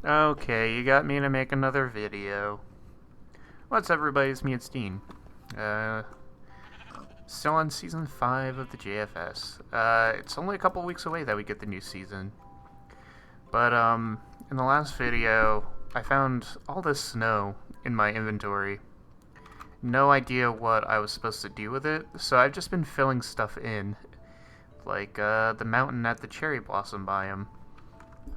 Okay, you got me to make another video. What's up, everybody? It's me, it's Dean. Still on Season 5 of the JFS. It's only a couple weeks away that we get the new season. But, in the last video, I found all this snow in my inventory. No idea what I was supposed to do with it, so I've just been filling stuff in. Like, the mountain at the cherry blossom biome.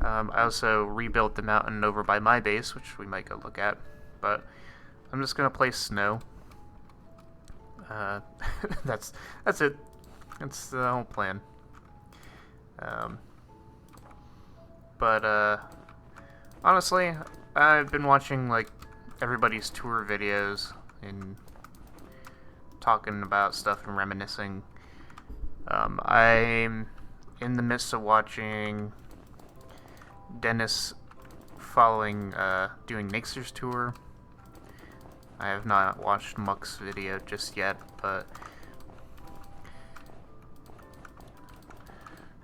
I also rebuilt the mountain over by my base, which we might go look at, but I'm just gonna place snow. That's it. That's the whole plan. But honestly, I've been watching like everybody's tour videos and talking about stuff and reminiscing. I'm in the midst of watching Dennis doing Nixer's tour. I have not watched Muck's video just yet, but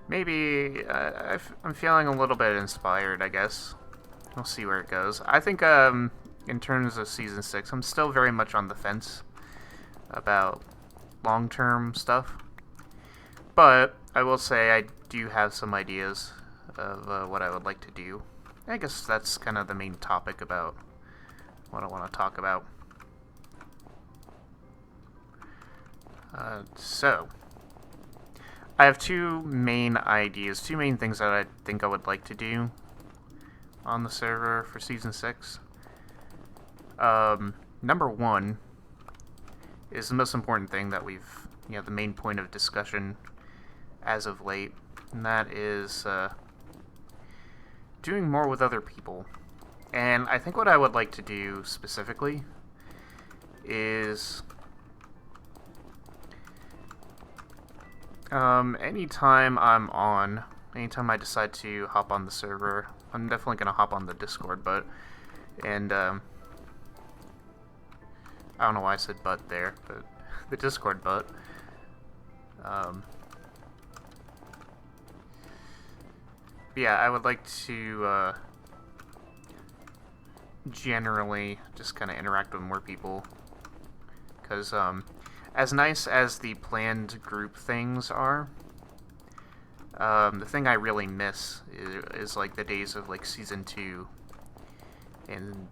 maybe I'm feeling a little bit inspired, I guess. We'll see where it goes. I think in terms of Season 6, I'm still very much on the fence about long-term stuff. But I will say I do have some ideas of what I would like to do. I guess that's kind of the main topic about what I want to talk about. So, I have two main things that I think I would like to do on the server for Season 6. Number one is the most important thing that the main point of discussion as of late, and that is doing more with other people. And I think what I would like to do specifically is anytime I decide to hop on the server, I'm definitely going to hop on the Discord, I don't know why I said but there, but the Discord but. Yeah, I would like to generally just kind of interact with more people, because as nice as the planned group things are, the thing I really miss is like the days of like Season 2, and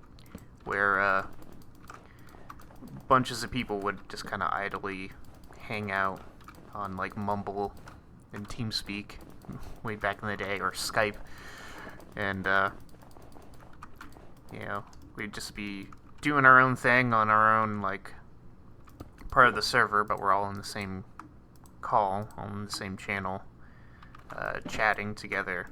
where bunches of people would just kind of idly hang out on like Mumble and TeamSpeak way back in the day, or Skype, and we'd just be doing our own thing on our own like part of the server, but we're all in the same call, on the same channel, chatting together.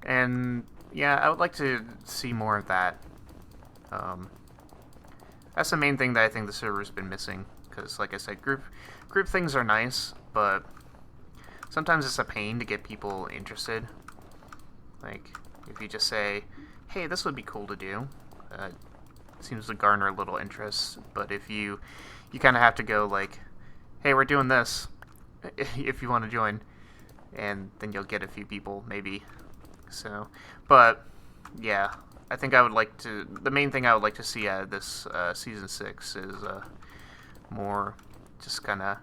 And yeah, I would like to see more of that. That's the main thing that I think the server's been missing, because like I said, group things are nice, but sometimes it's a pain to get people interested. Like, if you just say, hey, this would be cool to do, it seems to garner a little interest. But if you kind of have to go like, hey, we're doing this, if you want to join, and then you'll get a few people, maybe. So, but, yeah, I think the main thing I would like to see out of this Season 6 is more just kind of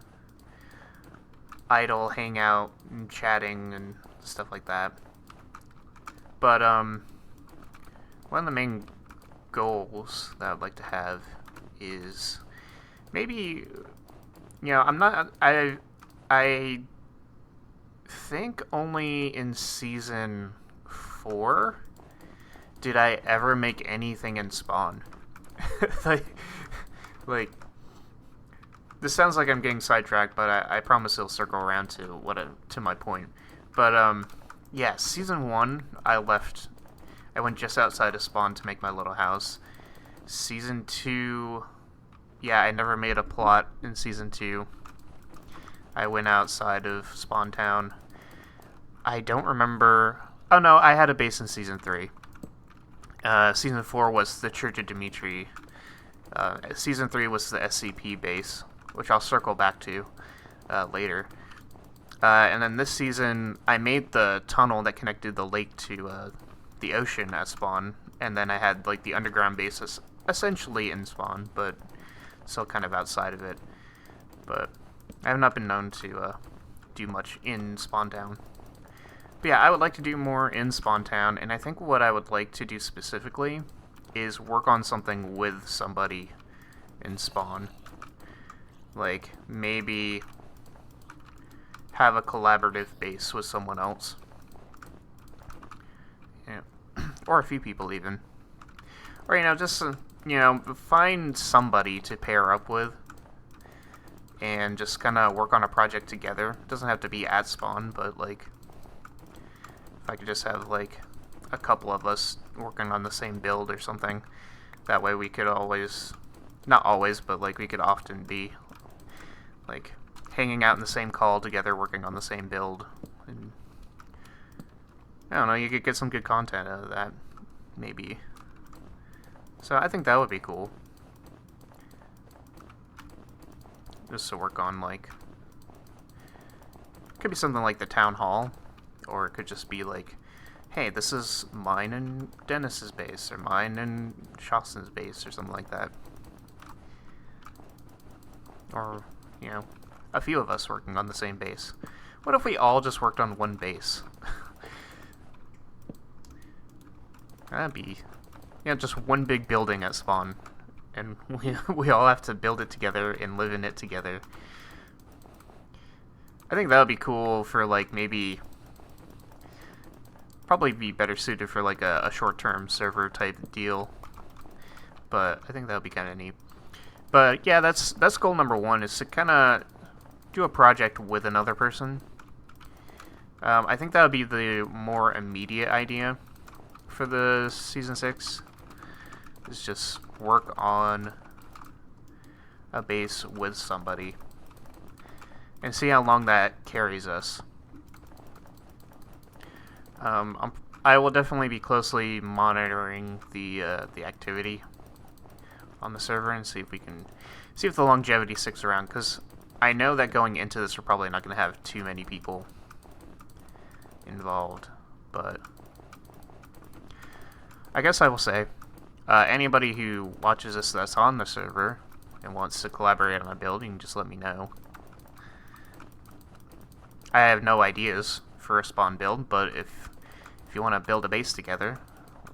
idle hangout and chatting and stuff like that. But one of the main goals that I'd like to have is maybe, I think only in Season 4 did I ever make anything in Spawn. like, this sounds like I'm getting sidetracked, but I promise it'll circle around to my point. But yeah, Season 1, I went just outside of Spawn to make my little house. Season 2, yeah, I never made a plot in Season 2. I went outside of Spawn Town. I don't remember. Oh no, I had a base in Season 3. Season 4 was the Church of Dimitri. Season 3 was the SCP base, which I'll circle back to later. And then this season, I made the tunnel that connected the lake to the ocean at spawn, and then I had like the underground bases essentially in spawn, but still kind of outside of it. But I have not been known to do much in Spawn Town. But yeah, I would like to do more in Spawn Town, and I think what I would like to do specifically is work on something with somebody in Spawn. Like, maybe have a collaborative base with someone else. Yeah. Or a few people, even. Or, just, find somebody to pair up with and just kind of work on a project together. It doesn't have to be at spawn, but, like, if I could just have, like, a couple of us working on the same build or something, that way we could always, not always, but, like, we could often be, like, hanging out in the same call together, working on the same build, and I don't know, you could get some good content out of that, maybe. So I think that would be cool. Just to work on, like, it could be something like the town hall, or it could just be like, hey, this is mine and Dennis's base, or mine and Shawson's base, or something like that. Or, a few of us working on the same base. What if we all just worked on one base? That'd be, just one big building at spawn, and we all have to build it together and live in it together. I think that would be cool for, like, maybe, probably be better suited for, like, a short-term server type deal, but I think that would be kind of neat. But yeah, that's goal number one, is to kind of do a project with another person. I think that would be the more immediate idea for the Season 6, is just work on a base with somebody and see how long that carries us. I will definitely be closely monitoring the activity on the server and see if the longevity sticks around, because I know that going into this, we're probably not going to have too many people involved, but I guess I will say, anybody who watches this that's on the server and wants to collaborate on a build, you can just let me know. I have no ideas for a spawn build, but if you want to build a base together,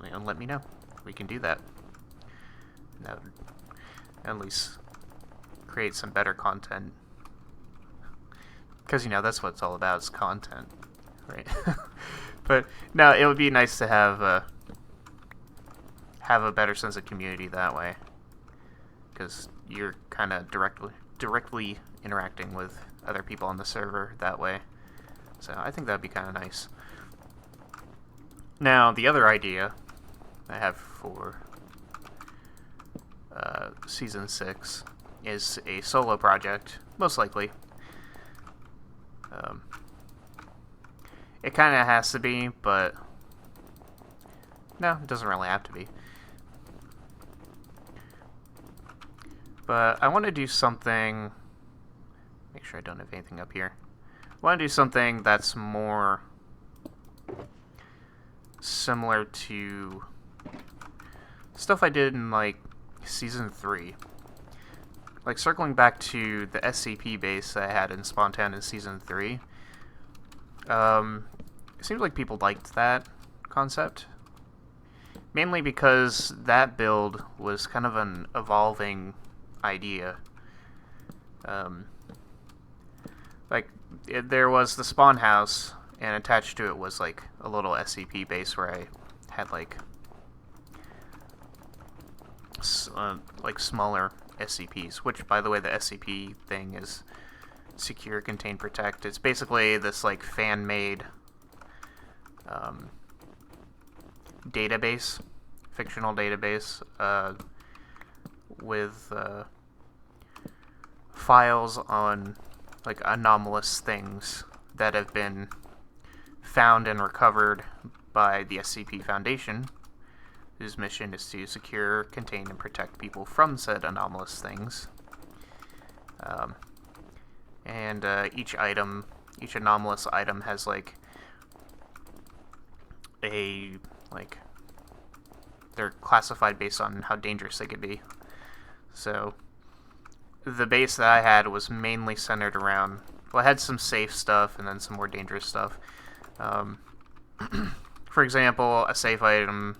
let me know. We can do that. That would at least create some better content. Because, that's what it's all about, is content, right? But, no, it would be nice to have a better sense of community that way. Because you're kind of directly interacting with other people on the server that way. So I think that would be kind of nice. Now, the other idea I have for Season 6 is a solo project, most likely. It kind of has to be, but no, it doesn't really have to be. But I want to do something, make sure I don't have anything up here. I want to do something that's more similar to stuff I did in, like, Season 3. Like, circling back to the SCP base that I had in Spawn Town in Season 3. It seems like people liked that concept. Mainly because that build was kind of an evolving idea. There was the spawn house, and attached to it was, like, a little SCP base where I had, like smaller SCPs, which, by the way, the SCP thing is Secure, Contain, Protect. It's basically this, like, fan-made database, fictional database, with files on, like, anomalous things that have been found and recovered by the SCP Foundation, whose mission is to secure, contain, and protect people from said anomalous things. And each item, each anomalous item has like they're classified based on how dangerous they could be. So the base that I had was mainly centered around, well, I had some safe stuff and then some more dangerous stuff. For example, a safe item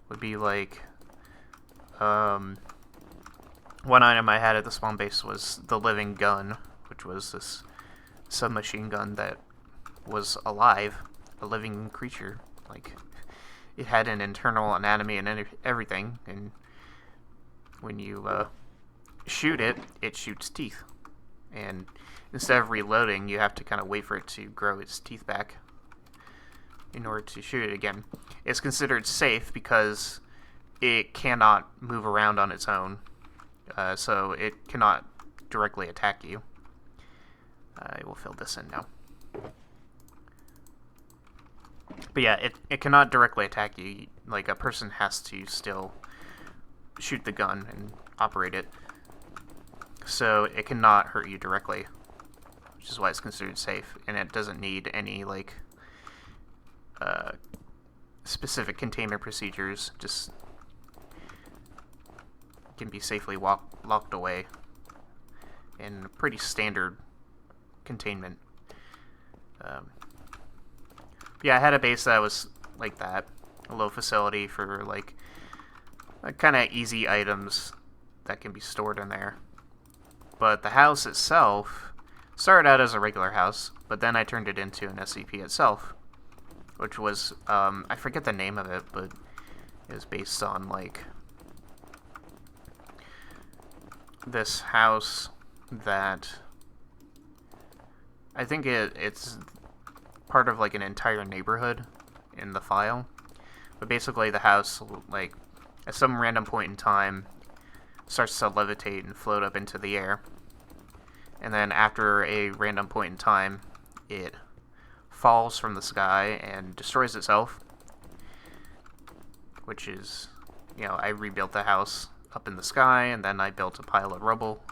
would be like, one item I had at the spawn base was the living gun, which was this submachine gun that was alive, a living creature. Like, it had an internal anatomy and everything, and when you shoot it, it shoots teeth. And instead of reloading, you have to kind of wait for it to grow its teeth back in order to shoot it again. It's considered safe because it cannot move around on its own, so it cannot directly attack you. I will fill this in now. But yeah, it cannot directly attack you. Like, a person has to still shoot the gun and operate it. So it cannot hurt you directly, which is why it's considered safe. And it doesn't need any, like, specific containment procedures. Just can be safely locked away in pretty standard containment. Yeah, I had a base that was like that, a low facility for like kind of easy items that can be stored in there. But the house itself started out as a regular house, but then I turned it into an SCP itself, which was, I forget the name of it, but it was based on like this house that I think it's part of like an entire neighborhood in the file. But basically the house, like, at some random point in time, starts to levitate and float up into the air. And then after a random point in time, it falls from the sky and destroys itself. Which is, you know, I rebuilt the house up in the sky, and then I built a pile of rubble.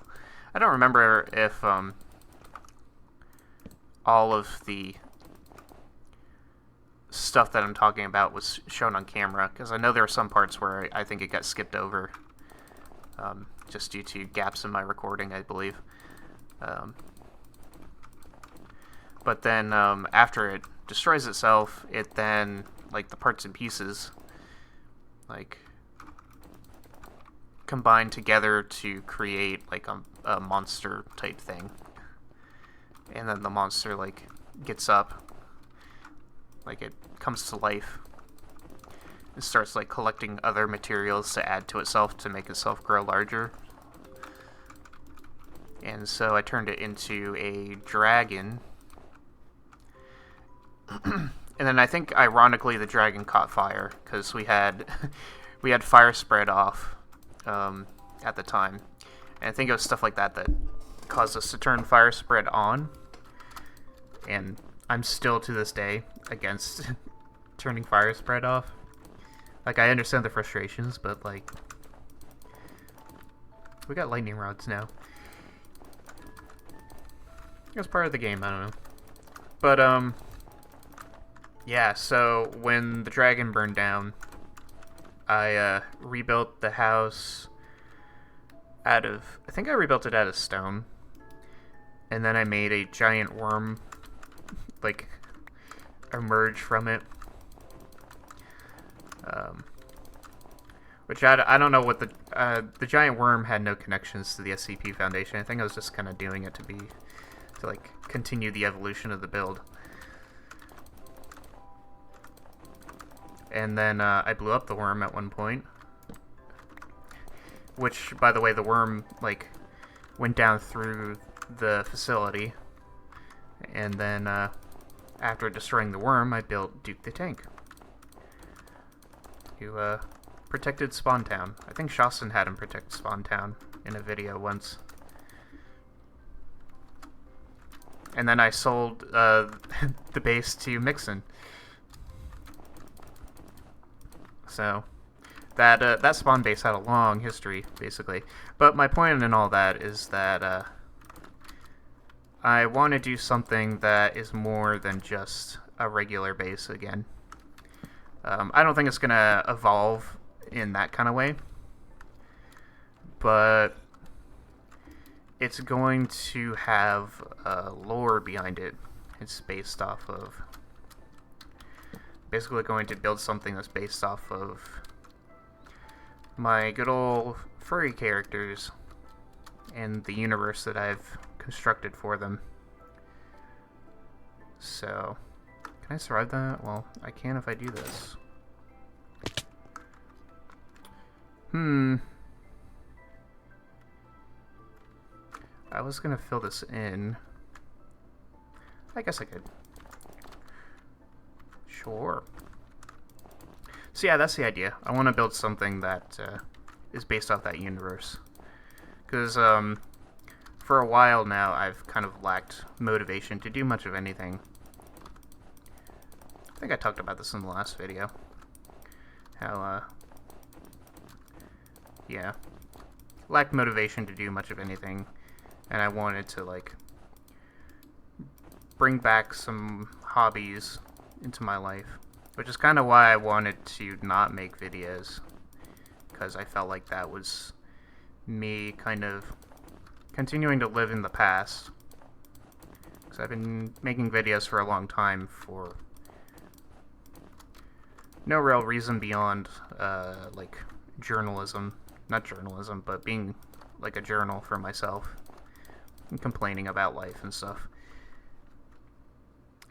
I don't remember if all of the stuff that I'm talking about was shown on camera, because I know there are some parts where I think it got skipped over, just due to gaps in my recording, I believe. But then after it destroys itself, it then, like, the parts and pieces, like, combine together to create like a monster type thing. And then the monster, like, gets up, like, it comes to life and starts like collecting other materials to add to itself to make itself grow larger. And so I turned it into a dragon. And then I think ironically the dragon caught fire because we had fire spread off at the time, and I think it was stuff like that that caused us to turn fire spread on. And I'm still to this day against turning fire spread off. Like, I understand the frustrations, but like, we got lightning rods now. It's part of the game, I don't know. But yeah, so when the dragon burned down, I rebuilt the house out of, I think I rebuilt it out of stone, and then I made a giant worm, like, emerge from it, which I don't know what the giant worm had no connections to the SCP Foundation. I think I was just kind of doing it to like continue the evolution of the build. And then I blew up the worm at one point, which, by the way, the worm, like, went down through the facility. And then after destroying the worm, I built Duke the Tank, who protected Spawn Town. I think Shawson had him protect Spawn Town in a video once. And then I sold the base to Mixon. So that spawn base had a long history, basically. But my point in all that is that I want to do something that is more than just a regular base again. I don't think it's going to evolve in that kind of way, but it's going to have lore behind it. It's based off of... basically going to build something that's based off of my good old furry characters and the universe that I've constructed for them. So, can I survive that? Well, I can if I do this. I was gonna fill this in. I guess I could. Sure. So yeah, that's the idea. I want to build something that is based off that universe. Because for a while now, I've kind of lacked motivation to do much of anything. I think I talked about this in the last video. How, yeah, lacked motivation to do much of anything, and I wanted to, like, bring back some hobbies into my life, which is kind of why I wanted to not make videos, because I felt like that was me kind of continuing to live in the past, because I've been making videos for a long time for no real reason beyond, like, journalism. Not journalism, but being, like, a journal for myself, and complaining about life and stuff.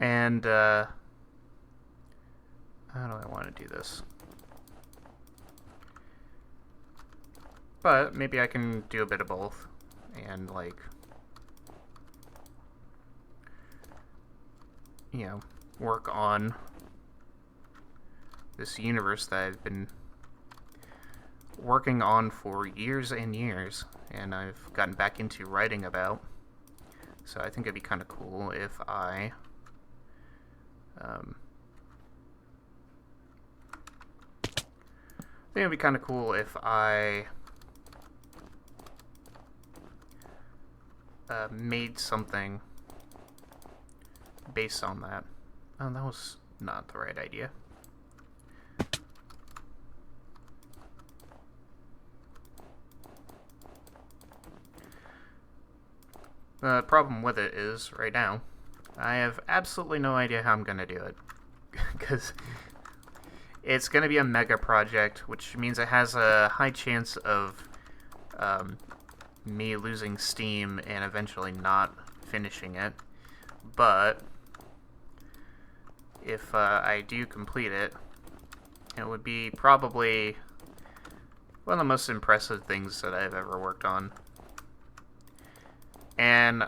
And, how do I want to do this? But maybe I can do a bit of both, and, like, you know, work on this universe that I've been working on for years and years, and I've gotten back into writing about. So I think it'd be kind of cool if I it'd be kind of cool if I made something based on that. Oh, that was not the right idea. The problem with it is, right now, I have absolutely no idea how I'm going to do it. Because it's going to be a mega project, which means it has a high chance of me losing steam and eventually not finishing it. But if I do complete it, it would be probably one of the most impressive things that I've ever worked on. And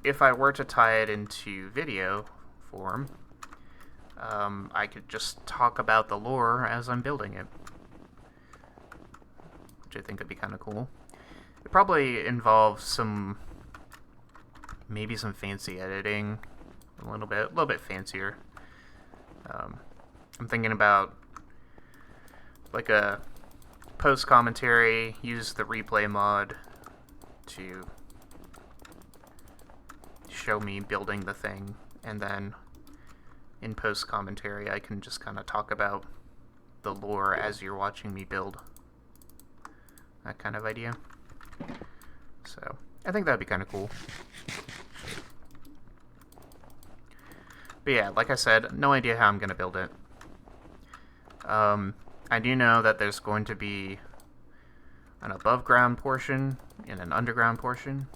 if I were to tie it into video form, I could just talk about the lore as I'm building it, which I think would be kind of cool. It probably involves maybe some fancy editing, a little bit fancier. I'm thinking about like a post commentary, use the replay mod to show me building the thing, and then in post commentary I can just kind of talk about the lore as you're watching me build. That kind of idea. So I think that'd be kind of cool. But yeah, like I said, no idea how I'm gonna build it. I do know that there's going to be an above ground portion and an underground portion.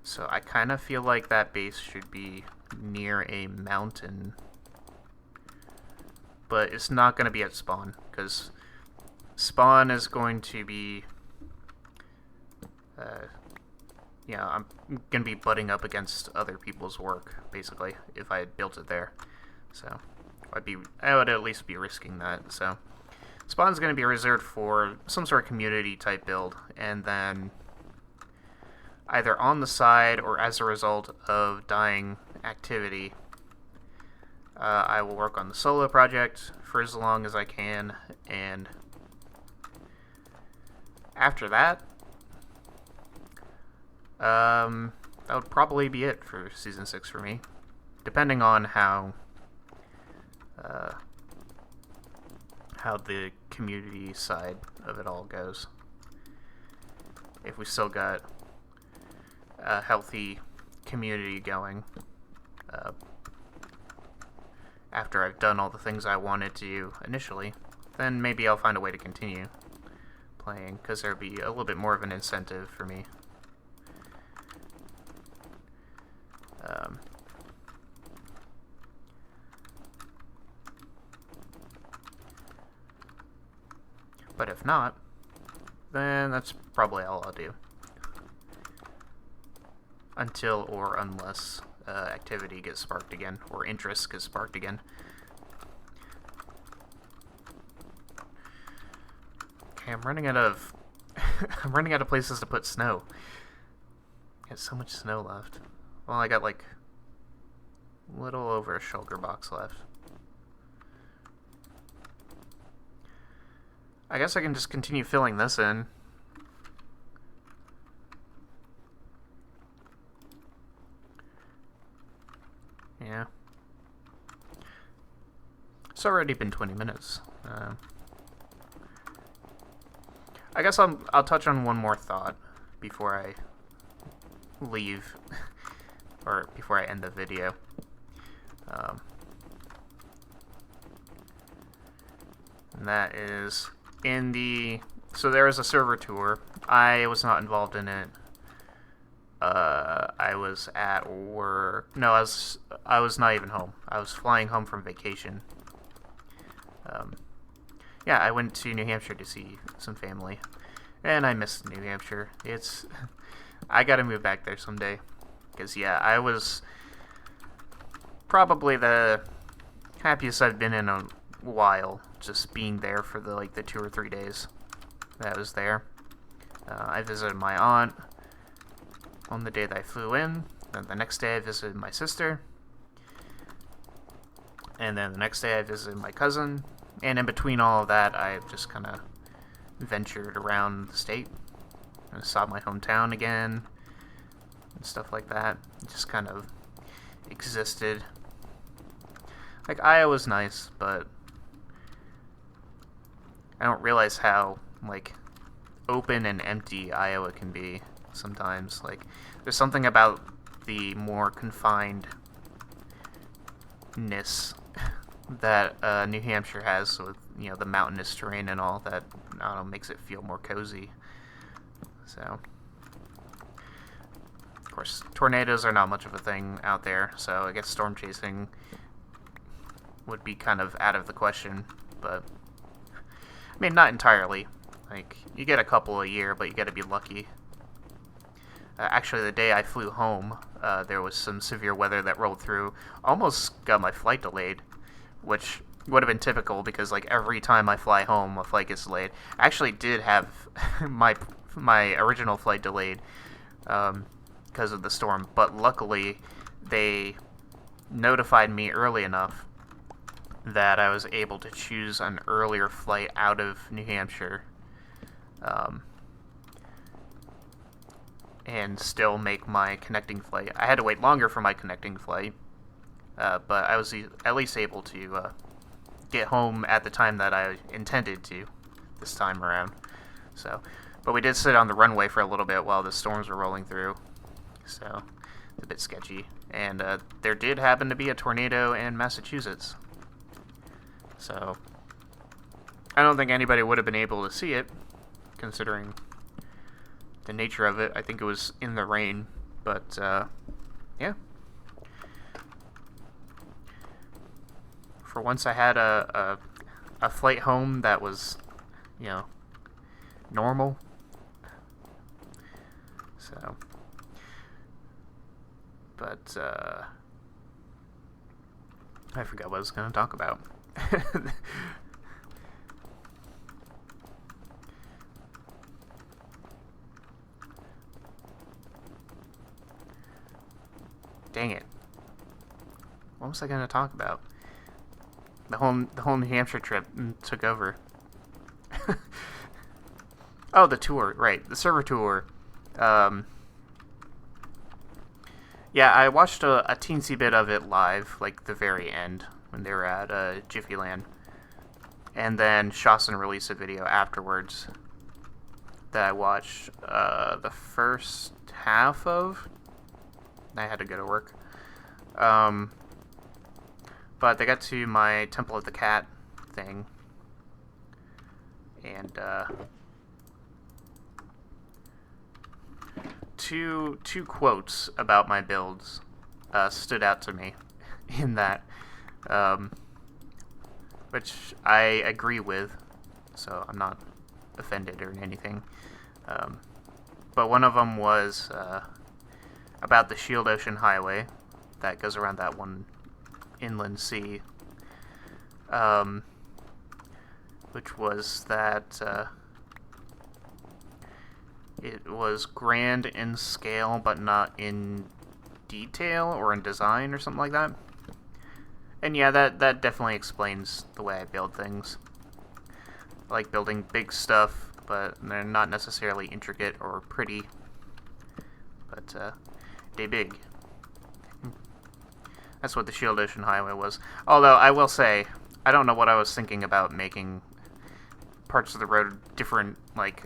So I kind of feel like that base should be near a mountain, but it's not going to be at spawn, because spawn is going to be I'm going to be butting up against other people's work, basically, if I had built it there. So I would at least be risking that. So spawn's going to be reserved for some sort of community type build, and then either on the side or as a result of dying activity, I will work on the solo project for as long as I can, and after that, that would probably be it for Season 6 for me. Depending on how the community side of it all goes. If we still got a healthy community going after I've done all the things I wanted to do initially, then maybe I'll find a way to continue playing, because there'll be a little bit more of an incentive for me. But if not, then that's probably all I'll do. Until or unless activity gets sparked again, or interest gets sparked again. Okay, I'm running out of I'm running out of places to put snow. Got so much snow left. Well, I got like a little over a shulker box left. I guess I can just continue filling this in. Yeah. It's already been 20 minutes. I guess I'll touch on one more thought before I leave, or before I end the video. And that is so there was a server tour. I was not involved in it. I was at work. No, I was not even home. I was flying home from vacation. Yeah, I went to New Hampshire to see some family, and I miss New Hampshire. I gotta move back there someday, because yeah, I was probably the happiest I've been in a while, just being there for the 2 or 3 days that I was there. I visited my aunt on the day that I flew in. Then the next day I visited my sister. And then the next day I visited my cousin. And in between all of that, I just kind of ventured around the state. I saw my hometown again and stuff like that. Just kind of existed. Iowa's nice, but I don't realize how open and empty Iowa can be sometimes. There's something about the more confinedness that New Hampshire has with the mountainous terrain and all that, I don't know, makes it feel more cozy. So, of course, tornadoes are not much of a thing out there, so I guess storm chasing would be kind of out of the question, but I mean, not entirely. You get a couple a year, but you gotta be lucky. Actually, the day I flew home, there was some severe weather that rolled through. Almost got my flight delayed, which would have been typical because every time I fly home, a flight gets delayed. I actually did have my original flight delayed because of the storm, but luckily they notified me early enough that I was able to choose an earlier flight out of New Hampshire and still make my connecting flight. I had to wait longer for my connecting flight, but I was at least able to get home at the time that I intended to this time around. So, but we did sit on the runway for a little bit while the storms were rolling through, so it's a bit sketchy. And there did happen to be a tornado in Massachusetts. So, I don't think anybody would have been able to see it, considering the nature of it. I think it was in the rain, but, yeah. For once I had a flight home that was, normal. So, but, I forgot what I was going to talk about. Dang it. What was I going to talk about? The whole New Hampshire trip took over. Oh, the tour, right. The server tour. Um, yeah, I watched a teensy bit of it live, like the very end, when they were at Jiffy Land. And then Shawson released a video afterwards that I watched the first half of. I had to go to work. But they got to my Temple of the Cat thing. And two quotes about my builds stood out to me in that, which I agree with, so I'm not offended or anything. But one of them was about the Shield Ocean Highway that goes around that one inland sea, which was that it was grand in scale but not in detail or in design or something like that. And yeah, that definitely explains the way I build things. I like building big stuff, but they're not necessarily intricate or pretty, but they big. That's what the Shield Ocean Highway was. Although, I will say, I don't know what I was thinking about making parts of the road different, like,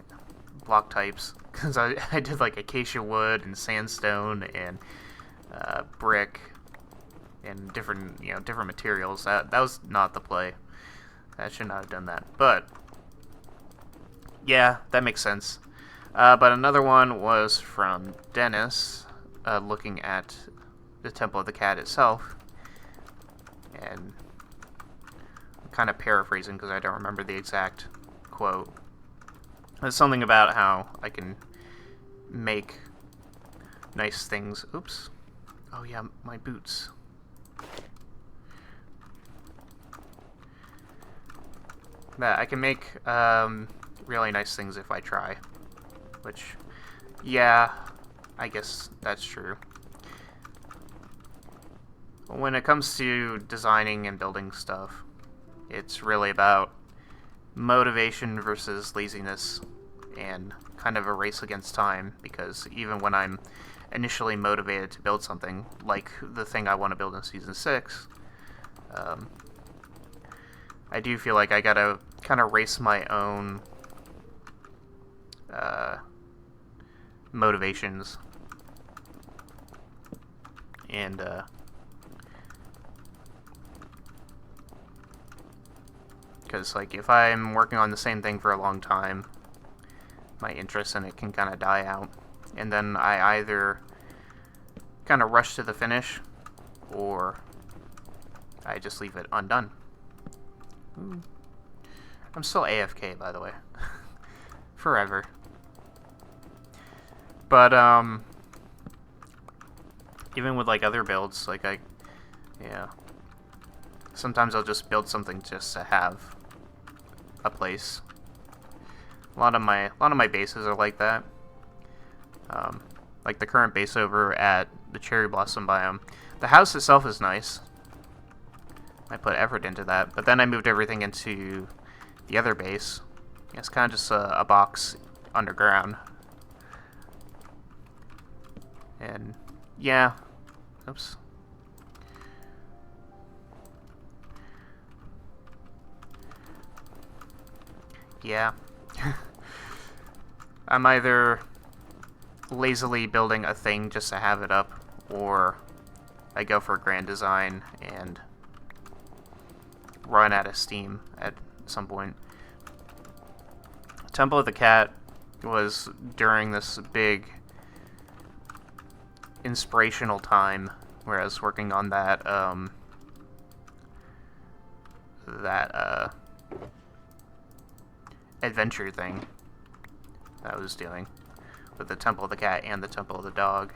block types. Because I did, like, acacia wood and sandstone and brick and different materials. That was not the play. I should not have done that. But, yeah, that makes sense. But another one was from Dennis, looking at the Temple of the Cat itself, and I'm kind of paraphrasing because I don't remember the exact quote. It's something about how I can make nice things. Oops. Oh yeah, my boots. That I can make really nice things if I try. Which, yeah, I guess that's true. When it comes to designing and building stuff, it's really about motivation versus laziness and kind of a race against time, because even when I'm initially motivated to build something, like the thing I want to build in Season 6, I do feel like I gotta kind of race my own motivations. And, because, like, if I'm working on the same thing for a long time, my interest in it can kind of die out. And then I either kind of rush to the finish, or I just leave it undone. Ooh. I'm still AFK, by the way. Forever. But, even with, like, other builds, like, sometimes I'll just build something just to have a place. A lot of my bases are like that. Like the current base over at the Cherry Blossom biome. The house itself is nice. I put effort into that, but then I moved everything into the other base. It's kind of just a box underground. And yeah, oops. Yeah. I'm either lazily building a thing just to have it up, or I go for a grand design and run out of steam at some point. Temple of the Cat was during this big inspirational time where I was working on that adventure thing that I was doing with the Temple of the Cat and the Temple of the Dog.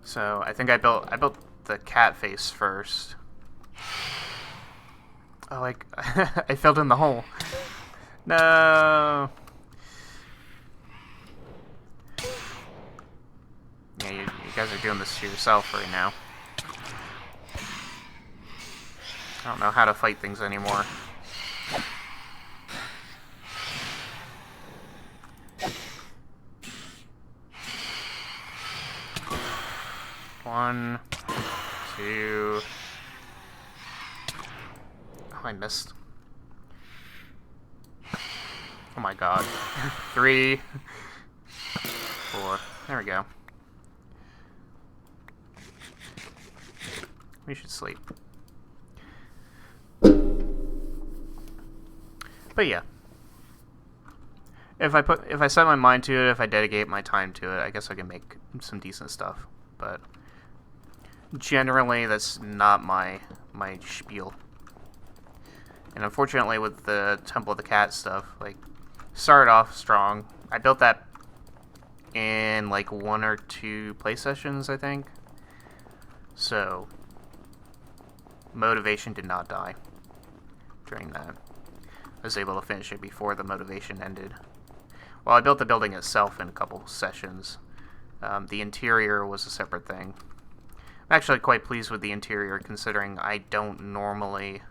So I think I built the cat face first. Oh, like I fell in the hole. No. Yeah, you guys are doing this to yourself right now. I don't know how to fight things anymore. 1, 2... Oh, I missed. Oh my god. 3, 4. There we go. We should sleep. But yeah. If I set my mind to it, if I dedicate my time to it, I guess I can make some decent stuff. But generally, that's not my spiel. And unfortunately, with the Temple of the Cat stuff, like, started off strong. I built that in like 1 or 2 play sessions, I think. So motivation did not die during that. I was able to finish it before the motivation ended. Well, I built the building itself in a couple sessions. The interior was a separate thing. I'm actually quite pleased with the interior, considering I don't normally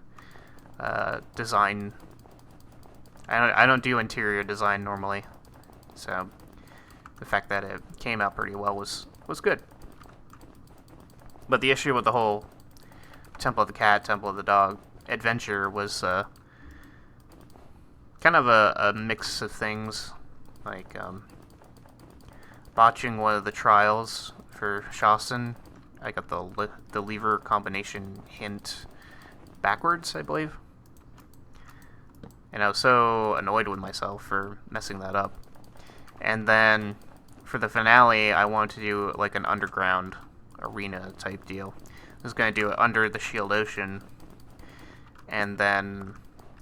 design. I don't do interior design normally, so the fact that it came out pretty well was good. But the issue with the whole Temple of the Cat, Temple of the Dog adventure was kind of a mix of things, like botching one of the trials for Shaston. I got the lever combination hint backwards, I believe. And I was so annoyed with myself for messing that up. And then for the finale, I wanted to do like an underground arena type deal. I was going to do it under the Shield Ocean. And then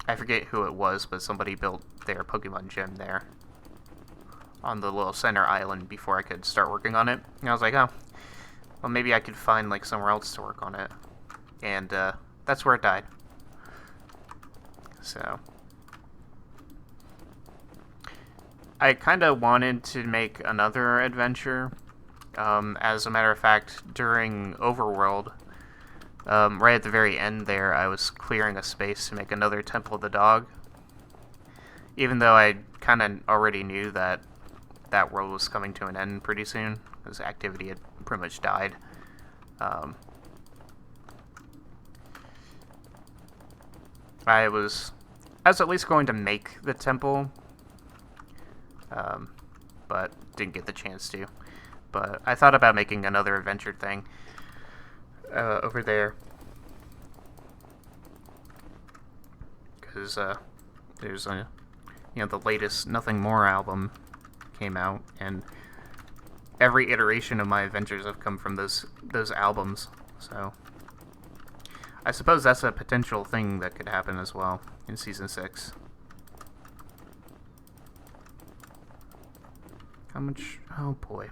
I forget who it was, but somebody built their Pokemon gym there on the little center island before I could start working on it. And I was like, oh, well, maybe I could find like somewhere else to work on it. And that's where it died. So I kind of wanted to make another adventure. As a matter of fact, during Overworld, right at the very end there, I was clearing a space to make another Temple of the Dog. Even though I kind of already knew that that world was coming to an end pretty soon, because activity had pretty much died. I was at least going to make the temple, but didn't get the chance to. But I thought about making another adventure thing over there, because there's the latest Nothing More album came out, and every iteration of my adventures have come from those albums. So I suppose that's a potential thing that could happen as well in Season 6. How much? Oh boy.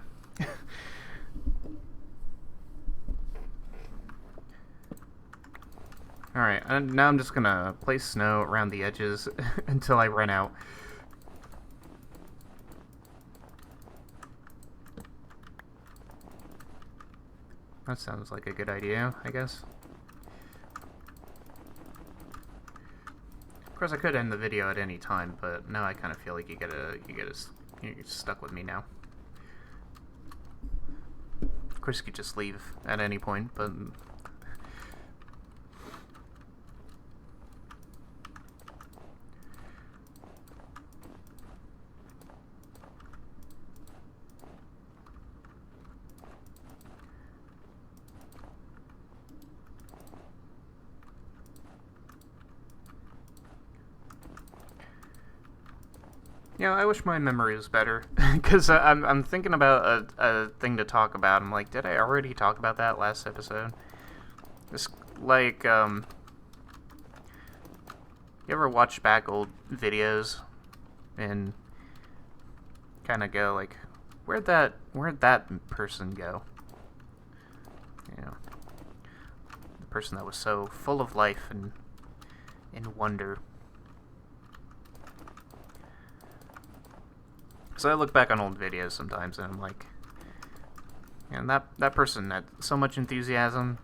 Alright, now I'm just gonna place snow around the edges until I run out. That sounds like a good idea, I guess. Of course, I could end the video at any time, but now I kind of feel like you're stuck with me now. Of course, you could just leave at any point, but yeah, I wish my memory was better, because I'm thinking about a thing to talk about. I'm like, did I already talk about that last episode? It's like, you ever watch back old videos and kind of go like, where'd that person go? You know, the person that was so full of life and wonder. So I look back on old videos sometimes, and I'm like, and that person had so much enthusiasm.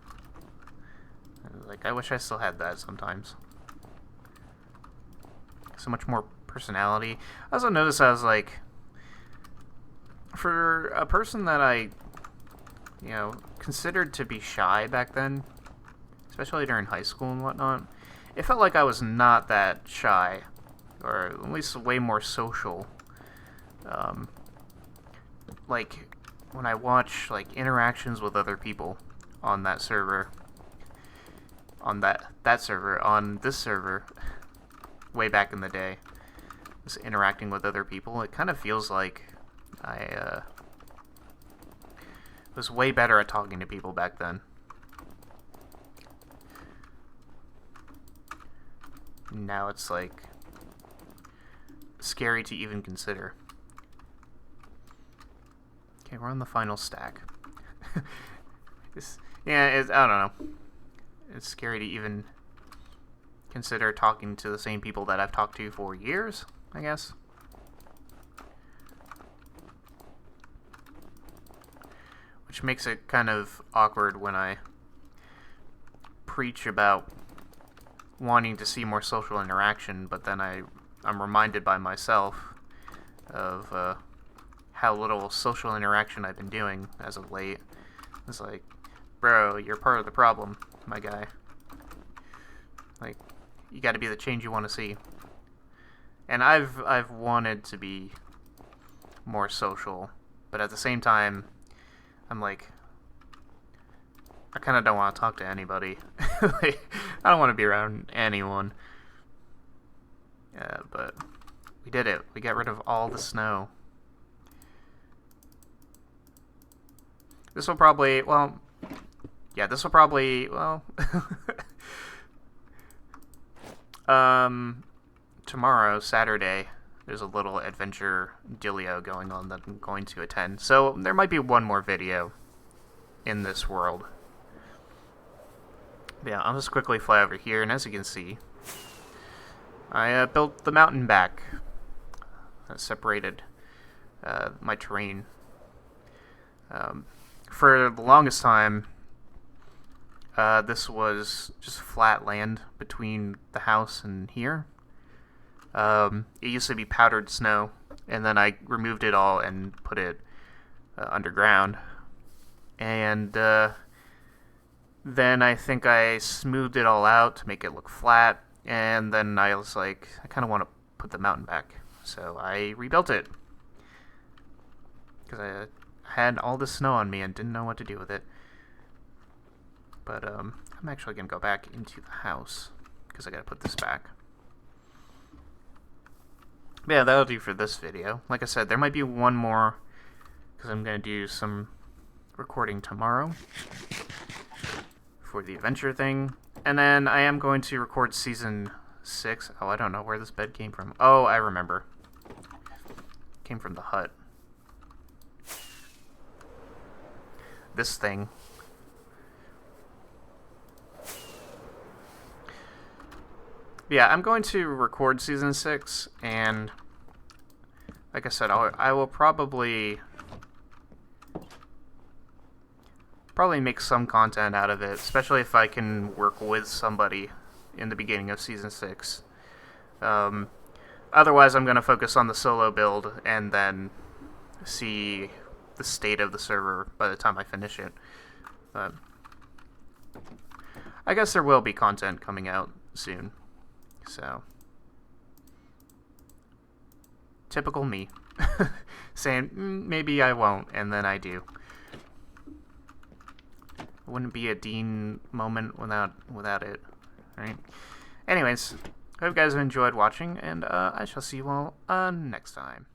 Like, I wish I still had that sometimes. So much more personality. I also noticed I was like, for a person that I, you know, considered to be shy back then, especially during high school and whatnot. It felt like I was not that shy, or at least way more social. Like, when I watch, like, interactions with other people on that server, on that server, on this server, way back in the day, just interacting with other people, it kind of feels like I was way better at talking to people back then. Now it's like scary to even consider. Okay, we're on the final stack. I don't know. It's scary to even consider talking to the same people that I've talked to for years, I guess. Which makes it kind of awkward when I preach about wanting to see more social interaction, but then I'm reminded by myself of how little social interaction I've been doing as of late. It's like, bro, you're part of the problem, my guy. Like, you gotta be the change you want to see. And I've wanted to be more social, but at the same time, I'm like, I kind of don't want to talk to anybody. Like, I don't want to be around anyone. But we did it. We got rid of all the snow. This will probably, well, yeah, this will probably, well, tomorrow, Saturday, there's a little adventure dealio going on that I'm going to attend. So there might be one more video in this world. Yeah, I'll just quickly fly over here, and as you can see, I built the mountain back. That separated my terrain. For the longest time, this was just flat land between the house and here. It used to be powdered snow, and then I removed it all and put it underground. And then I think I smoothed it all out to make it look flat, and then I was like, I kind of want to put the mountain back. So I rebuilt it. Because I had all this snow on me and didn't know what to do with it. But I'm actually going to go back into the house, because I got to put this back. But yeah, that'll do for this video. Like I said, there might be one more, because I'm going to do some recording tomorrow for the adventure thing. And then I am going to record Season 6. Oh, I don't know where this bed came from. Oh, I remember. It came from the hut. This thing. Yeah, I'm going to record Season 6, and like I said, I will probably make some content out of it, especially if I can work with somebody in the beginning of Season 6. Otherwise, I'm going to focus on the solo build and then see the state of the server by the time I finish it. But I guess there will be content coming out soon. So, typical me. Saying, maybe I won't, and then I do. Wouldn't be a Dean moment without it, right? Anyways, hope you guys have enjoyed watching, and I shall see you all next time.